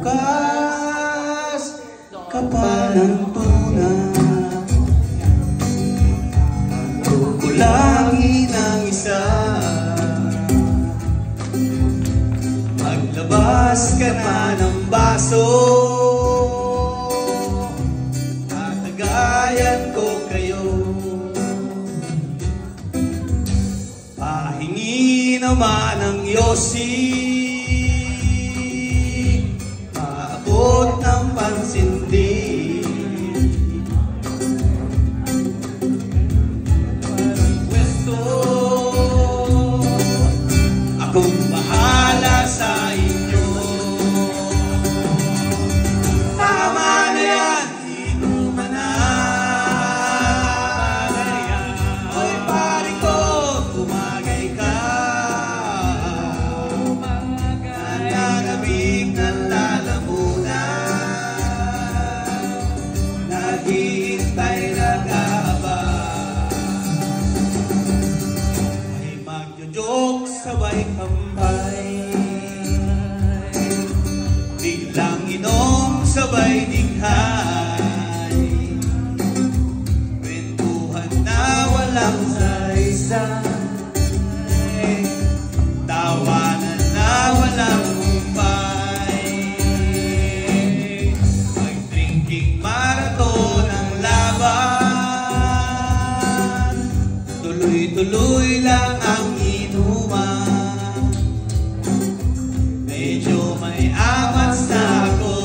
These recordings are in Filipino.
Magbukas ka pa ng tuna, kukulangin ang isa. Maglabas ka na ng baso, tatagayan ko kayo. Pahingi naman ang yosi, paabot ng pansindi. Akong bahala sa inyo. Tama na yan, inuman na. Hoy pare ko, tumagay ka. Nananabig ng lalamunan, naghihintay nag-aabang. Ay magjo-joke sabay kambay, biglang inom sabay dighay, kwentuhan na walang saysay, tawanan na walang humpay. Mag-drinking marathon ang laban, tuloy-tuloy lang ang inuman. Medyo may amats na ako,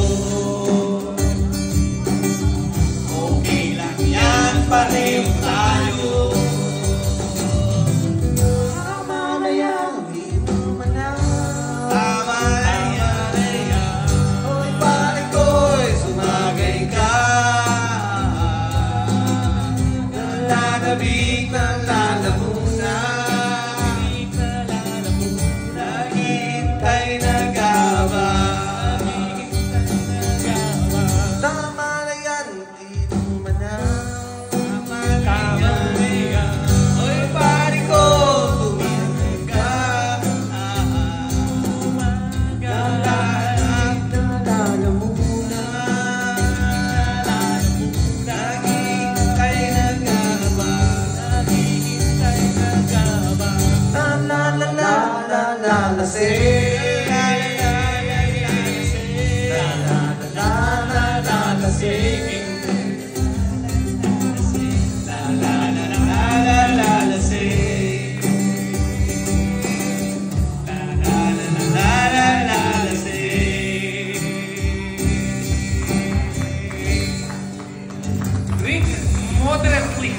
okay lang yan, pareho tayo. Tama na yan, inuman na. Tama na yan, hoy pare ko'y sumagay ka. Nananabig ng lalamunan, naghihintay nag-aabang. Tama na yan, inuman na. Tama na yan, hoy pare ko, tumigil ka. Nalalag na lalamunan, naghihintay nag-aabang. Drink moderately.